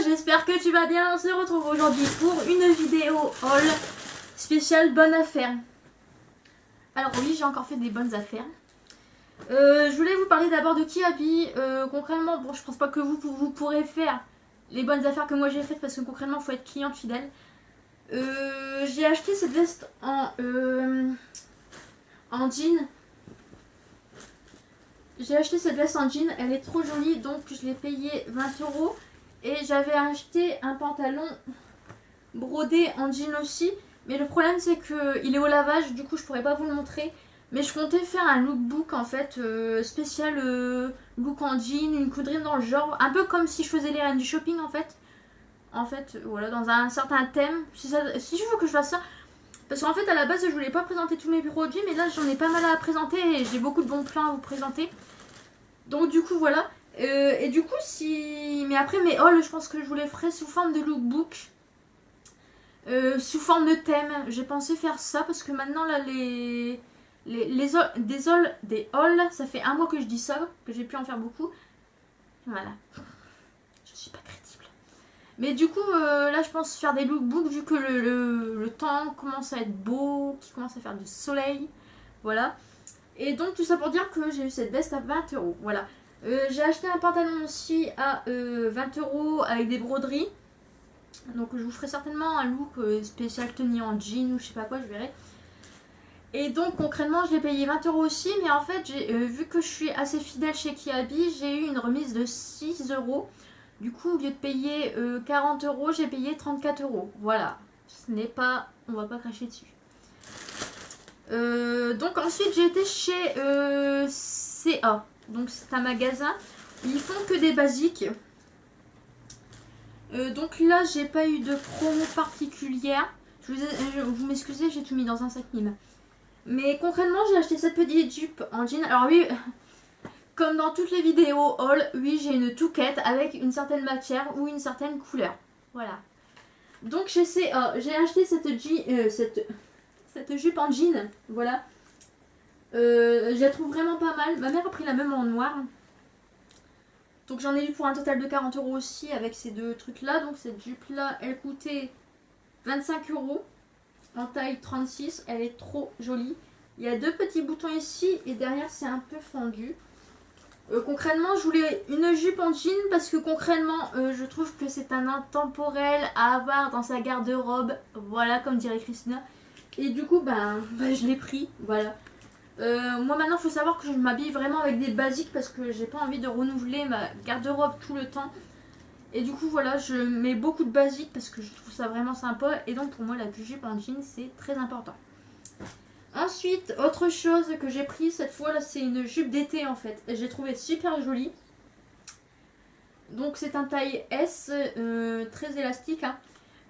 j'espère que tu vas bien. On se retrouve aujourd'hui pour une vidéo haul spéciale bonne affaire. Alors oui, j'ai encore fait des bonnes affaires. Je voulais vous parler d'abord de Kiabi. Concrètement, bon, je pense pas que vous pourrez faire les bonnes affaires que moi j'ai faites parce que concrètement, il faut être cliente fidèle. J'ai acheté cette veste en jean. J'ai acheté cette veste en jean, elle est trop jolie, donc je l'ai payée 20 €. Et j'avais acheté un pantalon brodé en jean aussi. Mais le problème c'est qu'il est au lavage, du coup je pourrais pas vous le montrer. Mais je comptais faire un lookbook en fait spécial look en jean, une connerie dans le genre. Un peu comme si je faisais les reines du shopping en fait. Voilà, dans un certain thème. Si je veux que je fasse ça. Parce qu'en fait à la base je voulais pas présenter tous mes produits. Mais là j'en ai pas mal à présenter et j'ai beaucoup de bons plans à vous présenter. Donc du coup voilà. Et du coup si... Mais après mes hauls je pense que je vous les ferai sous forme de lookbook. Sous forme de thème. J'ai pensé faire ça parce que maintenant là des hauls, ça fait un mois que je dis ça, que j'ai pu en faire beaucoup. Voilà. Je suis pas crédible. Mais du coup là je pense faire des lookbooks vu que le temps commence à être beau, qu'il commence à faire du soleil. Voilà. Et donc tout ça pour dire que j'ai eu cette veste à 20 €. Voilà. J'ai acheté un pantalon aussi à 20 € avec des broderies. Donc je vous ferai certainement un look spécial tenue en jean ou je sais pas quoi, je verrai. Et donc concrètement je l'ai payé 20 € aussi. Mais en fait vu que je suis assez fidèle chez Kiabi, j'ai eu une remise de 6 €. Du coup au lieu de payer 40 €, j'ai payé 34 €. Voilà. Ce n'est pas... On va pas cracher dessus. Donc ensuite j'ai été chez CA. Donc c'est un magasin. Ils font que des basiques. Donc là j'ai pas eu de promo particulière. Vous m'excusez, j'ai tout mis dans un sac Nîmes. Mais concrètement j'ai acheté cette petite jupe en jean. Alors oui, comme dans toutes les vidéos haul, oui j'ai une touquette avec une certaine matière ou une certaine couleur. Voilà. Donc chez CA j'ai acheté cette jupe en jean. Voilà. Je la trouve vraiment pas mal. Ma mère a pris la même en noir. Donc j'en ai eu pour un total de 40 € aussi avec ces deux trucs là. Donc cette jupe là elle coûtait 25 € en taille 36. Elle est trop jolie. Il y a deux petits boutons ici et derrière c'est un peu fendu. Concrètement je voulais une jupe en jean parce que concrètement je trouve que c'est un intemporel à avoir dans sa garde-robe. Voilà, comme dirait Christina. Et du coup je l'ai pris. Voilà. Moi maintenant il faut savoir que je m'habille vraiment avec des basiques parce que j'ai pas envie de renouveler ma garde-robe tout le temps. Et du coup voilà, je mets beaucoup de basiques parce que je trouve ça vraiment sympa. Et donc pour moi la jupe en jean c'est très important. Ensuite autre chose que j'ai pris cette fois là, c'est une jupe d'été en fait. Et j'ai trouvé super jolie. Donc c'est un taille S, très élastique hein.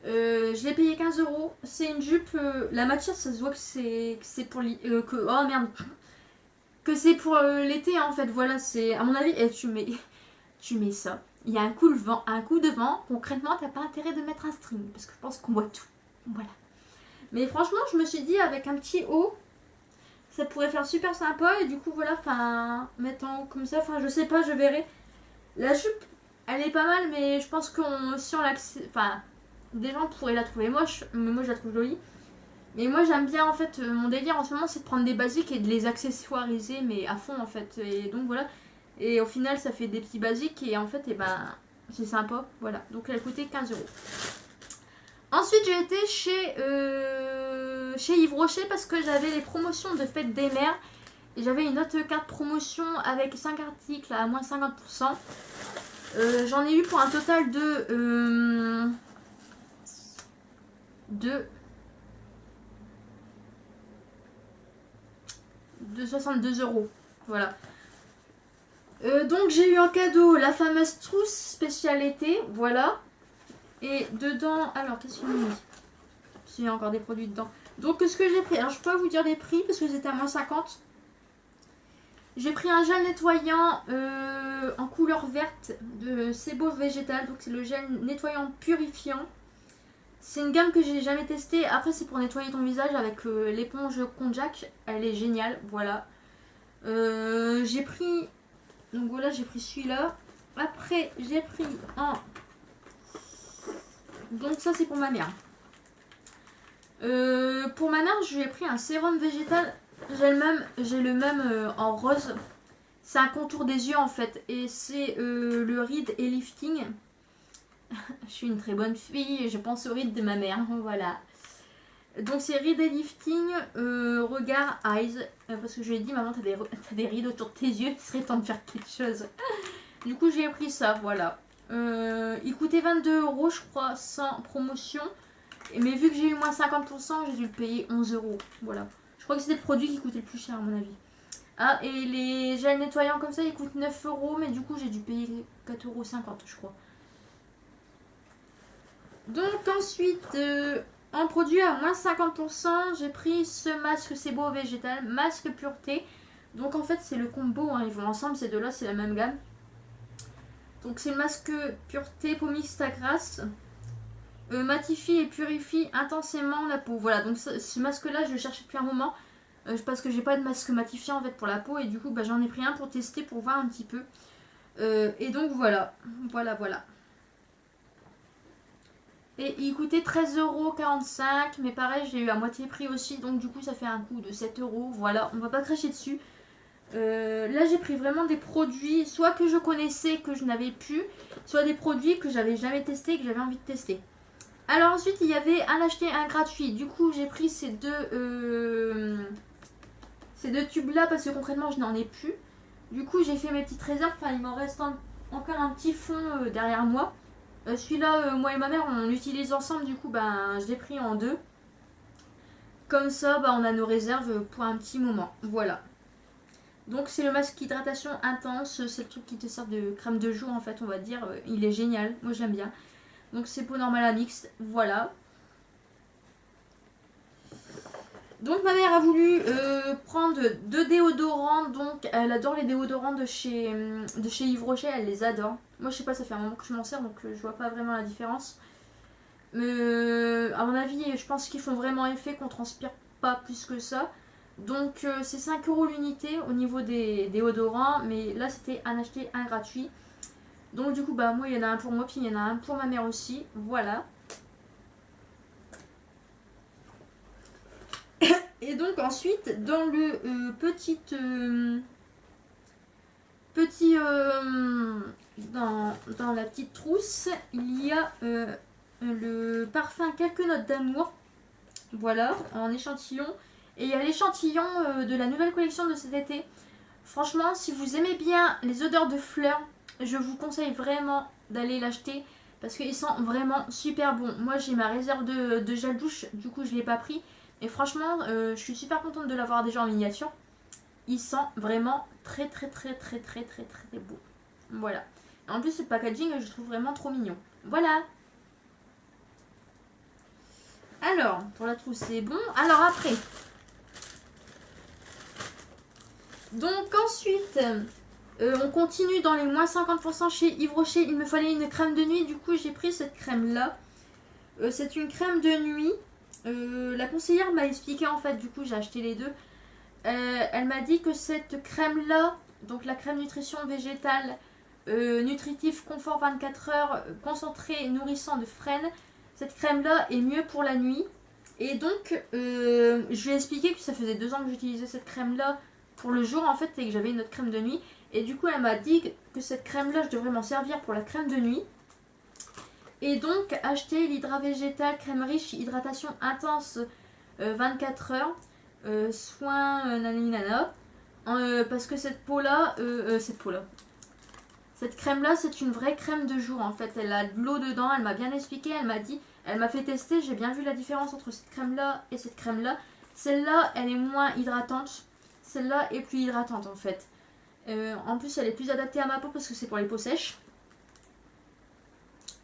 Je l'ai payé 15 €. C'est une jupe, la matière ça se voit que c'est pour oh merde, que c'est pour l'été en fait. Voilà, c'est à mon avis. Et tu mets ça. Il y a un coup de vent. Concrètement, t'as pas intérêt de mettre un string parce que je pense qu'on voit tout. Voilà. Mais franchement, je me suis dit avec un petit haut, ça pourrait faire super sympa. Et du coup voilà, enfin mettant comme ça, enfin je sais pas, je verrai. La jupe, elle est pas mal, mais je pense que si on l'accède, enfin des gens pourraient la trouver moche, mais moi je la trouve jolie. Mais moi j'aime bien en fait, mon délire en ce moment c'est de prendre des basiques et de les accessoiriser mais à fond en fait. Et donc voilà, et au final ça fait des petits basiques et en fait c'est sympa. Voilà, donc elle a coûté 15 €. Ensuite j'ai été chez Yves Rocher parce que j'avais les promotions de fête des mères. Et j'avais une autre carte promotion avec 5 articles à moins 50%. J'en ai eu pour un total de 62 €. Voilà. Donc j'ai eu en cadeau la fameuse trousse spéciale été. Voilà. Et dedans, alors qu'est-ce qu'il y a mis? Il y a encore des produits dedans. Donc ce que j'ai pris, alors je peux pas vous dire les prix parce que c'était à moins 50. J'ai pris un gel nettoyant en couleur verte de Sebo Végétal. Donc c'est le gel nettoyant purifiant. C'est une gamme que j'ai jamais testée. Après c'est pour nettoyer ton visage avec l'éponge Konjac. Elle est géniale. Voilà. J'ai pris... Donc voilà, j'ai pris celui-là. Après j'ai pris en Donc ça c'est pour ma mère. Pour ma mère, je lui ai pris un sérum végétal. J'ai le même en rose. C'est un contour des yeux en fait. Et c'est le Read et Lifting. Je suis une très bonne fille et je pense au Read de ma mère. Voilà. Donc c'est Read et Lifting, regard eyes. Parce que je lui ai dit, maman, t'as des rides autour de tes yeux. Il serait temps de faire quelque chose. Du coup, j'ai pris ça, voilà. Il coûtait 22 € je crois, sans promotion. Mais vu que j'ai eu moins 50%, j'ai dû le payer 11 €. Voilà. Je crois que c'était le produit qui coûtait le plus cher à mon avis. Ah, et les gels nettoyants comme ça, ils coûtent 9 €. Mais du coup, j'ai dû payer 4,50 € je crois. Donc ensuite, en produit à moins 50%, j'ai pris ce masque C'est Beau végétal, masque pureté. Donc en fait, c'est le combo, hein, ils vont ensemble, ces deux-là, c'est la même gamme. Donc c'est le masque pureté peau mixte à grasse. Matifie et purifie intensément la peau. Voilà, donc ce masque-là, je le cherchais depuis un moment. Parce que j'ai pas de masque matifiant en fait pour la peau. Et du coup, bah, j'en ai pris un pour tester, pour voir un petit peu. Et donc voilà. Voilà. Et il coûtait 13,45 €. Mais pareil, j'ai eu à moitié prix aussi. Donc du coup, ça fait un coût de 7 €. Voilà, on va pas cracher dessus. Là j'ai pris vraiment des produits soit que je connaissais que je n'avais plus, soit des produits que j'avais jamais testés et que j'avais envie de tester. Alors ensuite il y avait un acheté un gratuit. Du coup j'ai pris ces deux tubes là parce que concrètement je n'en ai plus. Du coup j'ai fait mes petites réserves. Enfin il m'en reste encore un petit fond derrière moi. Celui-là moi et ma mère on l'utilise ensemble. Du coup ben je l'ai pris en deux. Comme ça ben, on a nos réserves pour un petit moment. Voilà. Donc c'est le masque hydratation intense, c'est le truc qui te sert de crème de jour en fait on va dire, il est génial, moi j'aime bien. Donc c'est peau normale à mixte, voilà. Donc ma mère a voulu prendre deux déodorants, donc elle adore les déodorants de chez Yves Rocher, elle les adore. Moi je sais pas, ça fait un moment que je m'en sers donc je vois pas vraiment la différence. Mais à mon avis je pense qu'ils font vraiment effet, qu'on transpire pas plus que ça. Donc c'est 5 € l'unité au niveau des déodorants, mais là c'était un acheté, un gratuit. Donc du coup bah moi il y en a un pour moi, puis il y en a un pour ma mère aussi, voilà. Et donc ensuite dans le dans la petite trousse, il y a le parfum Quelques notes d'amour, voilà, en échantillon. Et il y a l'échantillon de la nouvelle collection de cet été. Franchement, si vous aimez bien les odeurs de fleurs, je vous conseille vraiment d'aller l'acheter. Parce qu'il sent vraiment super bon. Moi, j'ai ma réserve de gel douche. Du coup, je ne l'ai pas pris. Et franchement, je suis super contente de l'avoir déjà en miniature. Il sent vraiment très beau. Voilà. En plus, le packaging, je trouve vraiment trop mignon. Voilà. Alors, pour la trousse, c'est bon. Alors après... Donc ensuite, on continue dans les moins 50% chez Yves Rocher. Il me fallait une crème de nuit, du coup j'ai pris cette crème là. C'est une crème de nuit. La conseillère m'a expliqué en fait, du coup j'ai acheté les deux. Elle m'a dit que cette crème là, donc la crème nutrition végétale, nutritif confort 24 heures, concentré nourrissant de frêne, cette crème là est mieux pour la nuit. Et donc je lui ai expliqué que ça faisait 2 ans que j'utilisais cette crème là pour le jour en fait, et que j'avais une autre crème de nuit. Et du coup elle m'a dit que cette crème là je devrais m'en servir pour la crème de nuit. Et donc acheter l'hydra végétal crème riche hydratation intense 24 heures, soin naninana, parce que cette crème là c'est une vraie crème de jour en fait. Elle a de l'eau dedans, elle m'a bien expliqué, elle m'a fait tester, j'ai bien vu la différence entre cette crème là et cette crème là. Celle-là elle est moins hydratante, celle-là est plus hydratante en fait. En plus elle est plus adaptée à ma peau parce que c'est pour les peaux sèches.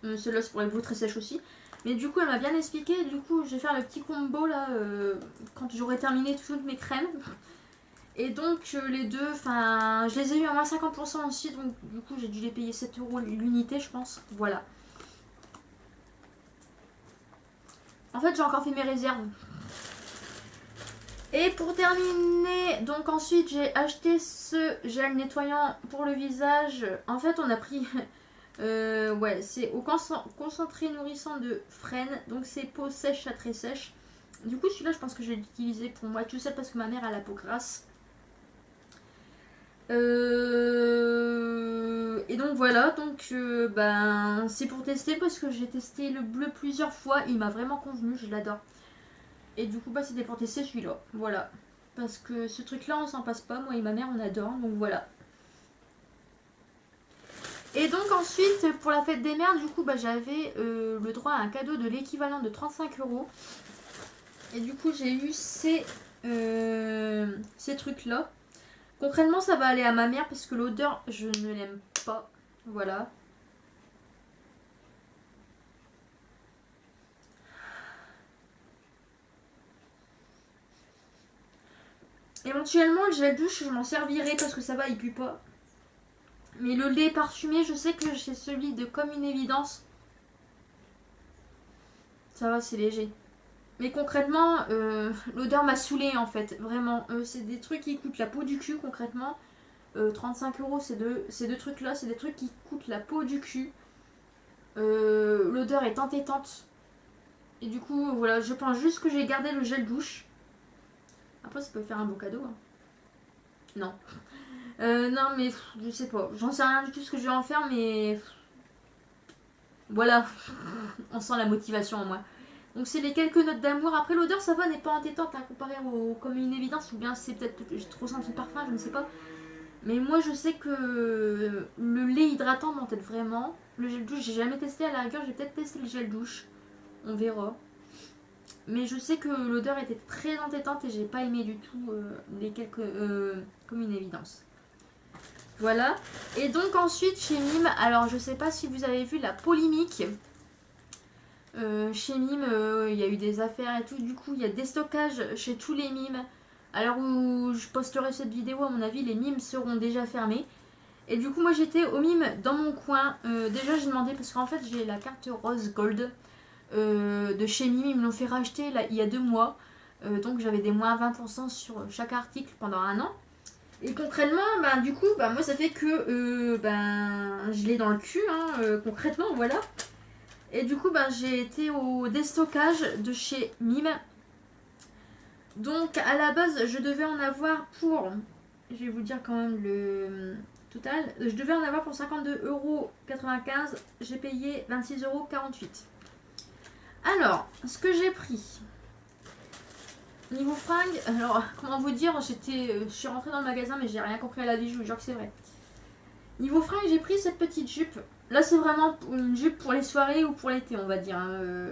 Celle-là c'est pour les peaux très sèches aussi. Mais du coup elle m'a bien expliqué, du coup je vais faire le petit combo là quand j'aurai terminé toutes mes crèmes. Et donc les deux, enfin je les ai eu à moins 50% aussi, donc du coup j'ai dû les payer 7 € l'unité je pense. Voilà. En fait j'ai encore fait mes réserves. Et pour terminer, donc ensuite j'ai acheté ce gel nettoyant pour le visage. En fait on a pris Ouais, c'est au concentré nourrissant de frêne. Donc c'est peau sèche à très sèche. Du coup celui-là je pense que je vais l'utiliser pour moi tout seul parce que ma mère a la peau grasse. Et donc voilà, donc ben c'est pour tester parce que j'ai testé le bleu plusieurs fois, il m'a vraiment convenu, je l'adore. Et du coup bah c'était pour tester celui-là, voilà. Parce que ce truc là on s'en passe pas, moi et ma mère on adore, donc voilà. Et donc ensuite pour la fête des mères du coup bah j'avais le droit à un cadeau de l'équivalent de 35 €. Et du coup j'ai eu ces trucs là. Concrètement, ça va aller à ma mère parce que l'odeur, je ne l'aime pas. Voilà. Éventuellement, le gel douche, je m'en servirai parce que ça va, il pue pas. Mais le lait parfumé, je sais que j'ai celui de Comme une évidence. Ça va, c'est léger. Mais concrètement, l'odeur m'a saoulée en fait. Vraiment, c'est des trucs qui coûtent la peau du cul concrètement. 35 €, ces deux trucs là, c'est des trucs qui coûtent la peau du cul. L'odeur est entêtante. Et du coup, voilà, je pense juste que j'ai gardé le gel douche. Après, ça peut faire un beau cadeau. Hein. Non. Non, mais je sais pas. J'en sais rien du tout ce que je vais en faire, mais voilà. On sent la motivation en moi. Donc, c'est les quelques notes d'amour. Après, l'odeur, ça va, n'est pas entêtante hein, comparé au Comme une évidence. Ou bien c'est peut-être j'ai trop senti le parfum, je ne sais pas. Mais moi, je sais que le lait hydratant m'entête vraiment. Le gel douche, j'ai jamais testé. À la rigueur, j'ai peut-être testé le gel douche. On verra. Mais je sais que l'odeur était très entêtante et j'ai pas aimé du tout les quelques Comme une évidence. Voilà. Et donc ensuite chez Mime, alors je sais pas si vous avez vu la polémique. Chez Mime, il y a eu des affaires et tout. Du coup, il y a des stockages chez tous les Mimes. À l'heure où je posterai cette vidéo, à mon avis, les Mimes seront déjà fermés. Et du coup, moi j'étais au Mime dans mon coin. Déjà, j'ai demandé parce qu'en fait, j'ai la carte Rose Gold de chez Mime. Ils me l'ont fait racheter là, il y a 2 mois. Donc j'avais des moins 20% sur chaque article pendant un an. Et concrètement, ben, du coup, ben, moi ça fait que ben, je l'ai dans le cul, hein, concrètement, voilà. Et du coup, ben, j'ai été au déstockage de chez Mime. Donc à la base, je devais en avoir pour, je vais vous dire quand même le total, je devais en avoir pour 52,95 €, j'ai payé 26,48 €. Alors, ce que j'ai pris, niveau fringues, alors comment vous dire, je suis rentrée dans le magasin mais j'ai rien compris à la vie, je vous jure que c'est vrai. Niveau fringues, j'ai pris cette petite jupe. Là, c'est vraiment une jupe pour les soirées ou pour l'été, on va dire. Hein.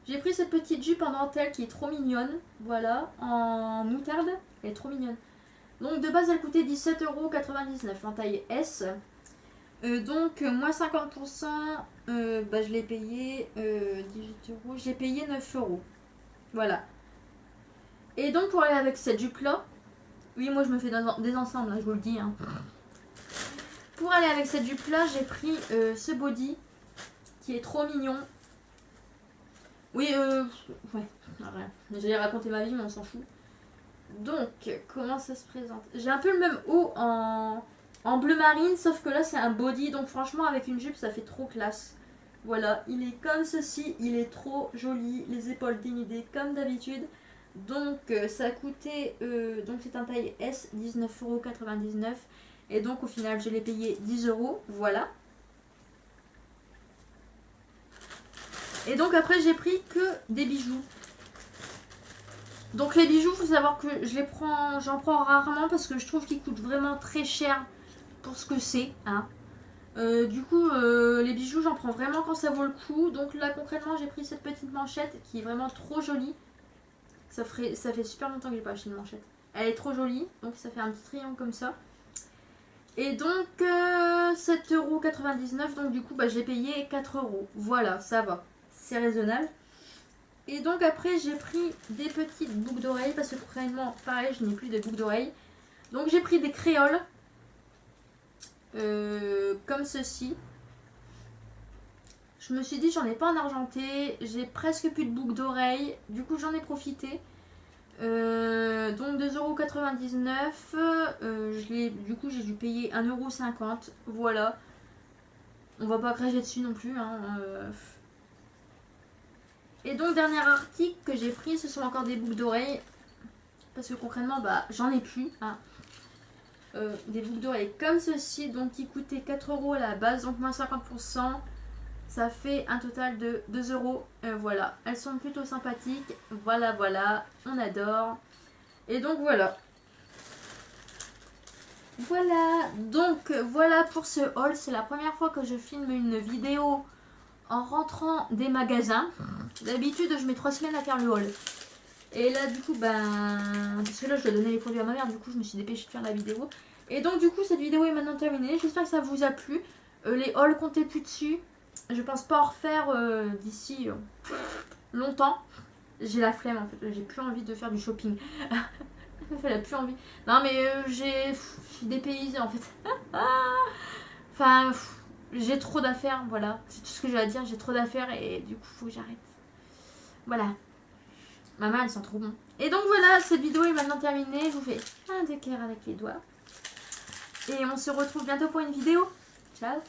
J'ai pris cette petite jupe en dentelle qui est trop mignonne. Voilà, en moutarde. Elle est trop mignonne. Donc, de base, elle coûtait 17,99 € en taille S. Donc, moins 50%, bah, je l'ai payé 18 €. J'ai payé 9 €. Voilà. Et donc, pour aller avec cette jupe-là, oui, moi, je me fais des ensembles, là, je vous le dis. Hein. Pour aller avec cette jupe là, j'ai pris ce body qui est trop mignon. Oui, ouais, rien. J'allais raconter ma vie, mais on s'en fout. Donc, comment ça se présente? J'ai un peu le même haut en bleu marine, sauf que là c'est un body, donc franchement avec une jupe ça fait trop classe. Voilà, il est comme ceci, il est trop joli, les épaules dénudées comme d'habitude. Donc ça a coûté, donc c'est un taille S, 19,99 €. Et donc au final je l'ai payé 10 €, voilà. Et donc après j'ai pris que des bijoux. Donc les bijoux, il faut savoir que j'en prends rarement parce que je trouve qu'ils coûtent vraiment très cher pour ce que c'est. Hein. Du coup les bijoux j'en prends vraiment quand ça vaut le coup. Donc là concrètement j'ai pris cette petite manchette qui est vraiment trop jolie. Ça fait super longtemps que j'ai pas acheté une manchette. Elle est trop jolie, donc ça fait un petit triangle comme ça. Et donc 7,99 €, donc du coup bah, j'ai payé 4 €. Voilà, ça va, c'est raisonnable. Et donc après j'ai pris des petites boucles d'oreilles parce que concrètement pareil je n'ai plus de boucles d'oreilles. Donc j'ai pris des créoles comme ceci. Je me suis dit j'en ai pas en argenté, j'ai presque plus de boucles d'oreilles, du coup j'en ai profité. Donc 2,99 €, du coup j'ai dû payer 1,50 €, voilà. On va pas cracher dessus non plus. Hein, Et donc, dernier article que j'ai pris, ce sont encore des boucles d'oreilles. Parce que concrètement, bah, j'en ai plus. Hein. Des boucles d'oreilles comme ceci, donc qui coûtaient 4 € à la base, donc moins 50%. Ça fait un total de 2 €. Voilà, elles sont plutôt sympathiques. Voilà, voilà, on adore. Et donc voilà. Voilà, donc voilà pour ce haul. C'est la première fois que je filme une vidéo en rentrant des magasins. D'habitude, je mets 3 semaines à faire le haul. Et là, du coup, parce que là, je dois donner les produits à ma mère. Du coup, je me suis dépêchée de faire la vidéo. Et donc, du coup, cette vidéo est maintenant terminée. J'espère que ça vous a plu. Les hauls, comptez plus dessus. Je pense pas en refaire d'ici longtemps. J'ai la flemme, en fait. J'ai plus envie de faire du shopping. Elle a plus envie. Non, mais je suis dépaysée, en fait. Enfin, j'ai trop d'affaires, voilà. C'est tout ce que j'ai à dire. J'ai trop d'affaires et du coup, faut que j'arrête. Voilà. Maman, elle sent trop bon. Et donc voilà, cette vidéo est maintenant terminée. Je vous fais un éclair avec les doigts. Et on se retrouve bientôt pour une vidéo. Ciao.